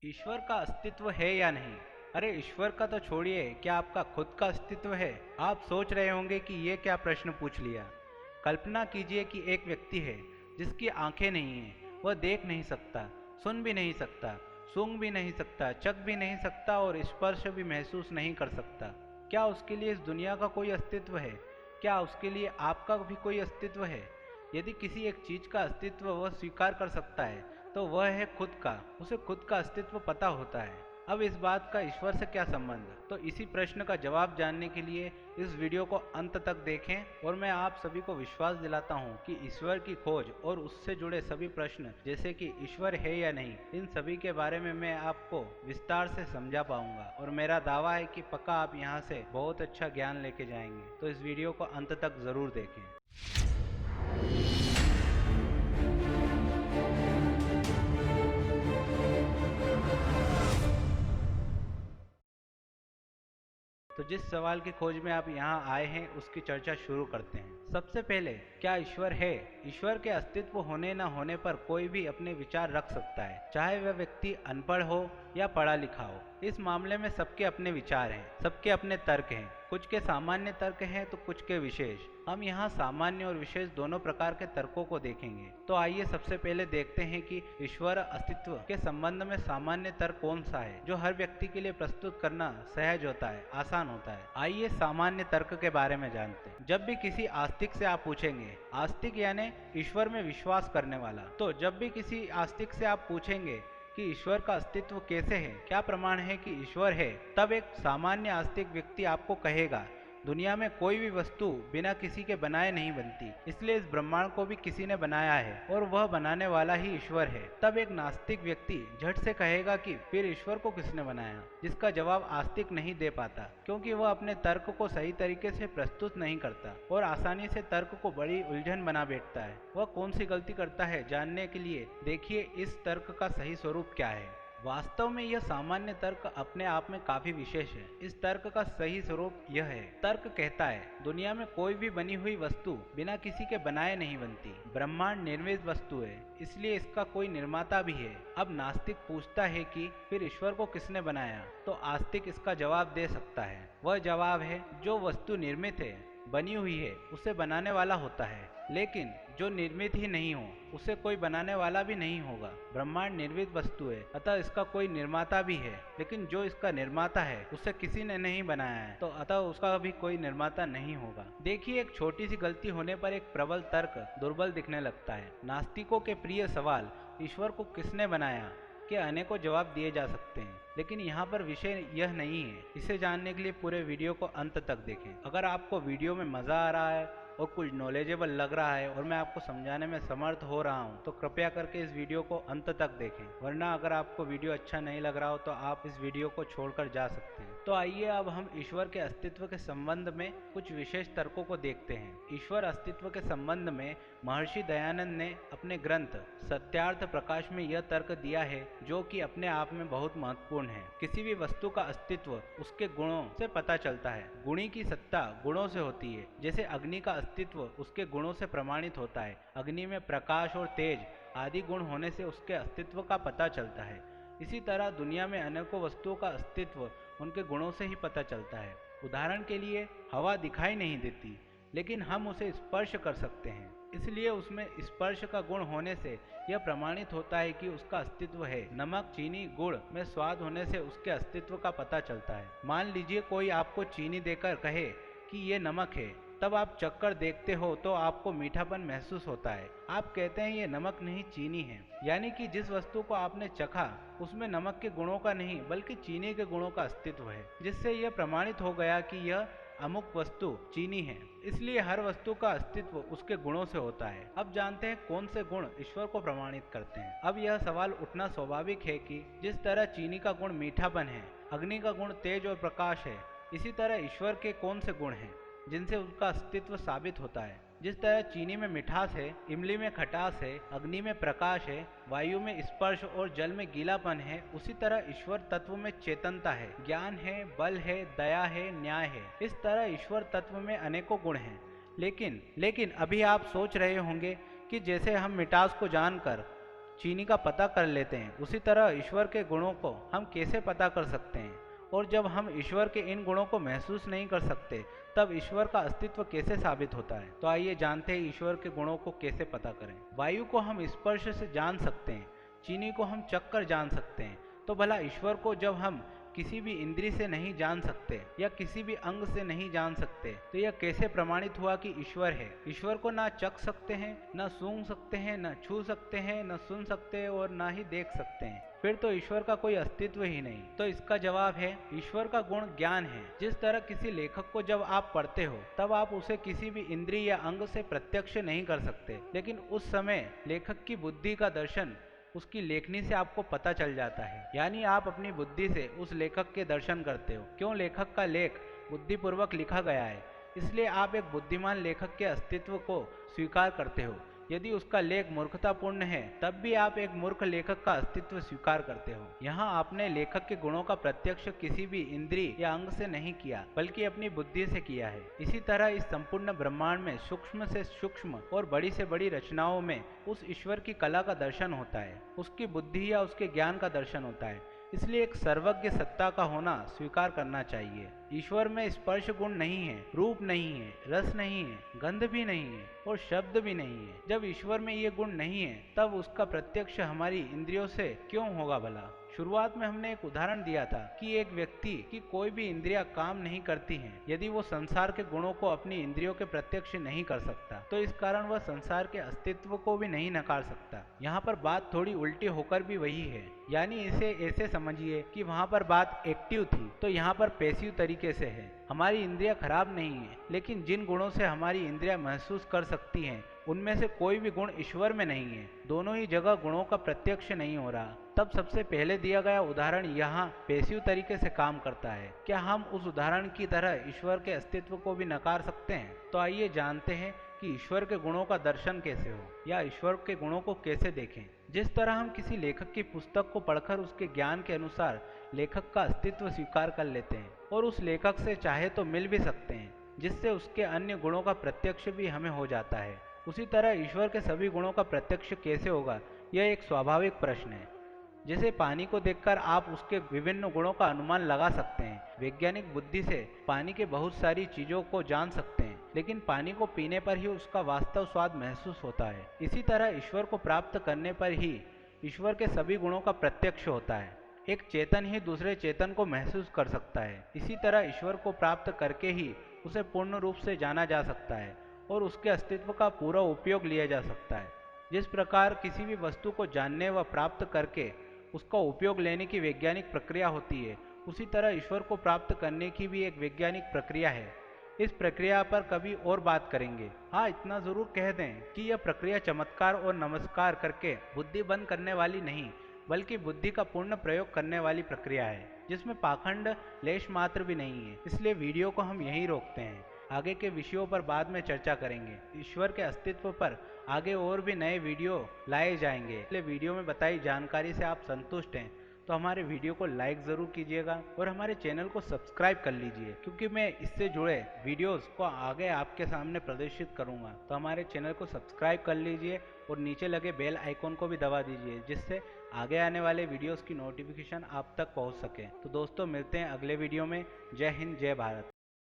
ईश्वर का अस्तित्व है या नहीं? अरे ईश्वर का तो छोड़िए, क्या आपका खुद का अस्तित्व है? आप सोच रहे होंगे कि ये क्या प्रश्न पूछ लिया। कल्पना कीजिए कि एक व्यक्ति है जिसकी आंखें नहीं हैं, वह देख नहीं सकता, सुन भी नहीं सकता, सूंघ भी नहीं सकता, चख भी नहीं सकता और स्पर्श भी महसूस नहीं कर सकता। क्या उसके लिए इस दुनिया का कोई अस्तित्व है? क्या उसके लिए आपका भी कोई अस्तित्व है? यदि किसी एक चीज का अस्तित्व वह स्वीकार कर सकता है तो वह है खुद का। उसे खुद का अस्तित्व पता होता है। अब इस बात का ईश्वर से क्या संबंध? तो इसी प्रश्न का जवाब जानने के लिए इस वीडियो को अंत तक देखें और मैं आप सभी को विश्वास दिलाता हूं कि ईश्वर की खोज और उससे जुड़े सभी प्रश्न जैसे कि ईश्वर है या नहीं, इन सभी के बारे में मैं आपको विस्तार से समझा पाऊंगा और मेरा दावा है कि पक्का आप यहाँ से बहुत अच्छा ज्ञान लेके जाएंगे। तो इस वीडियो को अंत तक जरूर देखें। तो जिस सवाल की खोज में आप यहाँ आए हैं उसकी चर्चा शुरू करते हैं। सबसे पहले, क्या ईश्वर है? ईश्वर के अस्तित्व होने न होने पर कोई भी अपने विचार रख सकता है, चाहे वह व्यक्ति अनपढ़ हो या पढ़ा लिखा हो। इस मामले में सबके अपने विचार हैं, सबके अपने तर्क हैं। कुछ के सामान्य तर्क हैं तो कुछ के विशेष। हम यहाँ सामान्य और विशेष दोनों प्रकार के तर्कों को देखेंगे। तो आइए सबसे पहले देखते हैं कि ईश्वर अस्तित्व के संबंध में सामान्य तर्क कौन सा है जो हर व्यक्ति के लिए प्रस्तुत करना सहज होता है, आसान होता है। आइए सामान्य तर्क के बारे में जानते हैं। जब भी किसी आस्तिक से आप पूछेंगे, आस्तिक यानी ईश्वर में विश्वास करने वाला, तो जब भी किसी आस्तिक से आप पूछेंगे कि ईश्वर का अस्तित्व कैसे है, क्या प्रमाण है कि ईश्वर है, तब एक सामान्य आस्तिक व्यक्ति आपको कहेगा, दुनिया में कोई भी वस्तु बिना किसी के बनाए नहीं बनती, इसलिए इस ब्रह्मांड को भी किसी ने बनाया है और वह बनाने वाला ही ईश्वर है। तब एक नास्तिक व्यक्ति झट से कहेगा कि फिर ईश्वर को किसने बनाया, जिसका जवाब आस्तिक नहीं दे पाता, क्योंकि वह अपने तर्क को सही तरीके से प्रस्तुत नहीं करता और आसानी से तर्क को बड़ी उलझन बना बैठता है। वह कौन सी गलती करता है, जानने के लिए देखिए इस तर्क का सही स्वरूप क्या है। वास्तव में यह सामान्य तर्क अपने आप में काफी विशेष है। इस तर्क का सही स्वरूप यह है। तर्क कहता है, दुनिया में कोई भी बनी हुई वस्तु बिना किसी के बनाए नहीं बनती। ब्रह्मांड निर्मित वस्तु है, इसलिए इसका कोई निर्माता भी है। अब नास्तिक पूछता है कि फिर ईश्वर को किसने बनाया, तो आस्तिक इसका जवाब दे सकता है। वह जवाब है, जो वस्तु निर्मित है, बनी हुई है, उसे बनाने वाला होता है, लेकिन जो निर्मित ही नहीं हो उसे कोई बनाने वाला भी नहीं होगा। ब्रह्मांड निर्मित वस्तु है, अतः इसका कोई निर्माता भी है, लेकिन जो इसका निर्माता है उसे किसी ने नहीं बनाया है, तो अतः उसका भी कोई निर्माता नहीं होगा। देखिए, एक छोटी सी गलती होने पर एक प्रबल तर्क दुर्बल दिखने लगता है। नास्तिकों के प्रिय सवाल, ईश्वर को किसने बनाया, के अनेकों जवाब दिए जा सकते हैं, लेकिन यहाँ पर विषय यह नहीं है। इसे जानने के लिए पूरे वीडियो को अंत तक देखें। अगर आपको वीडियो में मज़ा आ रहा है और कुछ नॉलेजेबल लग रहा है और मैं आपको समझाने में समर्थ हो रहा हूँ, तो कृपया करके इस वीडियो को अंत तक देखें, वरना अगर आपको वीडियो अच्छा नहीं लग रहा हो तो आप इस वीडियो को छोड़कर जा सकते हैं। तो आइए अब हम ईश्वर के अस्तित्व के संबंध में कुछ विशेष तर्कों को देखते हैं। ईश्वर अस्तित्व के संबंध में महर्षि दयानंद ने अपने ग्रंथ सत्यार्थ प्रकाश में यह तर्क दिया है, जो कि अपने आप में बहुत महत्वपूर्ण है। किसी भी वस्तु का अस्तित्व उसके गुणों से पता चलता है। गुणी की सत्ता गुणों से होती है। जैसे अग्नि का अस्तित्व उसके गुणों से प्रमाणित होता है। अग्नि में प्रकाश और तेज आदि गुण होने से उसके अस्तित्व का पता चलता है। इसी तरह दुनिया में अनेकों वस्तुओं का अस्तित्व उनके गुणों से ही पता चलता है। उदाहरण के लिए, हवा दिखाई नहीं देती, लेकिन हम उसे स्पर्श कर सकते हैं, इसलिए उसमें स्पर्श का गुण होने से यह प्रमाणित होता है कि उसका अस्तित्व है। नमक, चीनी, गुड़ में स्वाद होने से उसके अस्तित्व का पता चलता है। मान लीजिए कोई आपको चीनी देकर कहे कि ये नमक है, तब आप चखकर देखते हो तो आपको मीठापन महसूस होता है। आप कहते हैं ये नमक नहीं, चीनी है। यानी कि जिस वस्तु को आपने चखा उसमें नमक के गुणों का नहीं बल्कि चीनी के गुणों का अस्तित्व है, जिससे यह प्रमाणित हो गया कि यह अमुक वस्तु चीनी है। इसलिए हर वस्तु का अस्तित्व उसके गुणों से होता है। अब जानते हैं कौन से गुण ईश्वर को प्रमाणित करते हैं। अब यह सवाल उठना स्वाभाविक है कि जिस तरह चीनी का गुण मीठापन है, अग्नि का गुण तेज और प्रकाश है, इसी तरह ईश्वर के कौन से गुण हैं जिनसे उसका अस्तित्व साबित होता है। जिस तरह चीनी में मिठास है, इमली में खटास है, अग्नि में प्रकाश है, वायु में स्पर्श और जल में गीलापन है, उसी तरह ईश्वर तत्व में चेतनता है, ज्ञान है, बल है, दया है, न्याय है। इस तरह ईश्वर तत्व में अनेकों गुण हैं। लेकिन अभी आप सोच रहे होंगे कि जैसे हम मिठास को जानकर चीनी का पता कर लेते हैं, उसी तरह ईश्वर के गुणों को हम कैसे पता कर सकते हैं? और जब हम ईश्वर के इन गुणों को महसूस नहीं कर सकते, तब ईश्वर का अस्तित्व कैसे साबित होता है? तो आइए जानते हैं ईश्वर के गुणों को कैसे पता करें। वायु को हम स्पर्श से जान सकते हैं, चीनी को हम चख कर जान सकते हैं, तो भला ईश्वर को जब हम किसी भी इंद्री से नहीं जान सकते या किसी भी अंग से नहीं जान सकते, तो यह कैसे प्रमाणित हुआ कि ईश्वर है? ईश्वर को ना चख सकते हैं, ना सूंघ सकते हैं, ना छू सकते हैं, ना सुन सकते हैं और ना ही देख सकते हैं, फिर तो ईश्वर का कोई अस्तित्व ही नहीं। तो इसका जवाब है, ईश्वर का गुण ज्ञान है। जिस तरह किसी लेखक को जब आप पढ़ते हो तब आप उसे किसी भी इंद्रिय या अंग से प्रत्यक्ष नहीं कर सकते, लेकिन उस समय लेखक की बुद्धि का दर्शन उसकी लेखनी से आपको पता चल जाता है। यानी आप अपनी बुद्धि से उस लेखक के दर्शन करते हो। क्यों? लेखक का लेख बुद्धिपूर्वक लिखा गया है, इसलिए आप एक बुद्धिमान लेखक के अस्तित्व को स्वीकार करते हो। यदि उसका लेख मूर्खतापूर्ण है, तब भी आप एक मूर्ख लेखक का अस्तित्व स्वीकार करते हो। यहाँ आपने लेखक के गुणों का प्रत्यक्ष किसी भी इंद्रिय या अंग से नहीं किया, बल्कि अपनी बुद्धि से किया है। इसी तरह इस संपूर्ण ब्रह्मांड में सूक्ष्म से सूक्ष्म और बड़ी से बड़ी रचनाओं में उस ईश्वर की कला का दर्शन होता है, उसकी बुद्धि या उसके ज्ञान का दर्शन होता है। इसलिए एक सर्वज्ञ सत्ता का होना स्वीकार करना चाहिए। ईश्वर में स्पर्श गुण नहीं है, रूप नहीं है, रस नहीं है, गंध भी नहीं है और शब्द भी नहीं है। जब ईश्वर में ये गुण नहीं है, तब उसका प्रत्यक्ष हमारी इंद्रियों से क्यों होगा भला? शुरुआत में हमने एक उदाहरण दिया था कि एक व्यक्ति की कोई भी इंद्रियां काम नहीं करती हैं यदि वो संसार के गुणों को अपनी इंद्रियों के प्रत्यक्ष नहीं कर सकता, तो इस कारण वह संसार के अस्तित्व को भी नहीं नकार सकता। यहाँ पर बात थोड़ी उल्टी होकर भी वही है, यानी इसे ऐसे समझिए कि वहाँ पर बात एक्टिव थी तो यहाँ पर पैसिव तरीके से है। हमारी इंद्रियां खराब नहीं है, लेकिन जिन गुणों से हमारी इंद्रियां महसूस कर सकती हैं, उनमें से कोई भी गुण ईश्वर में नहीं है। दोनों ही जगह गुणों का प्रत्यक्ष नहीं हो रहा। तब सबसे पहले दिया गया उदाहरण यहाँ पैसिव तरीके से काम करता है। क्या हम उस उदाहरण की तरह ईश्वर के अस्तित्व को भी नकार सकते हैं? तो आइए जानते हैं कि ईश्वर के गुणों का दर्शन कैसे हो या ईश्वर के गुणों को कैसे देखें। जिस तरह हम किसी लेखक की पुस्तक को पढ़कर उसके ज्ञान के अनुसार लेखक का अस्तित्व स्वीकार कर लेते हैं और उस लेखक से चाहे तो मिल भी सकते हैं, जिससे उसके अन्य गुणों का प्रत्यक्ष भी हमें हो जाता है, उसी तरह ईश्वर के सभी गुणों का प्रत्यक्ष कैसे होगा, यह एक स्वाभाविक प्रश्न है। जैसे पानी को देखकर आप उसके विभिन्न गुणों का अनुमान लगा सकते हैं। वैज्ञानिक बुद्धि से पानी के बहुत सारी चीजों को जान सकते हैं, लेकिन पानी को पीने पर ही उसका वास्तव स्वाद महसूस होता है। इसी तरह ईश्वर को प्राप्त करने पर ही ईश्वर के सभी गुणों का प्रत्यक्ष होता है। एक चेतन ही दूसरे चेतन को महसूस कर सकता है। इसी तरह ईश्वर को प्राप्त करके ही उसे पूर्ण रूप से जाना जा सकता है और उसके अस्तित्व का पूरा उपयोग लिया जा सकता है। जिस प्रकार किसी भी वस्तु को जानने व प्राप्त करके उसका उपयोग लेने की वैज्ञानिक प्रक्रिया होती है, उसी तरह ईश्वर को प्राप्त करने की भी एक वैज्ञानिक प्रक्रिया है। इस प्रक्रिया पर कभी और बात करेंगे। हाँ, इतना जरूर कह दें कि यह प्रक्रिया चमत्कार और नमस्कार करके बुद्धि बंद करने वाली नहीं, बल्कि बुद्धि का पूर्ण प्रयोग करने वाली प्रक्रिया है, जिसमें पाखंड लेश मात्र भी नहीं है। इसलिए वीडियो को हम यहीं रोकते हैं। आगे के विषयों पर बाद में चर्चा करेंगे। ईश्वर के अस्तित्व पर आगे और भी नए वीडियो लाए जाएंगे। इसलिए वीडियो में बताई जानकारी से आप संतुष्ट हैं तो हमारे वीडियो को लाइक ज़रूर कीजिएगा और हमारे चैनल को सब्सक्राइब कर लीजिए, क्योंकि मैं इससे जुड़े वीडियोस को आगे आपके सामने प्रदर्शित करूंगा। तो हमारे चैनल को सब्सक्राइब कर लीजिए और नीचे लगे बेल आइकॉन को भी दबा दीजिए, जिससे आगे आने वाले वीडियोस की नोटिफिकेशन आप तक पहुंच सके। तो दोस्तों, मिलते हैं अगले वीडियो में। जय हिंद, जय भारत।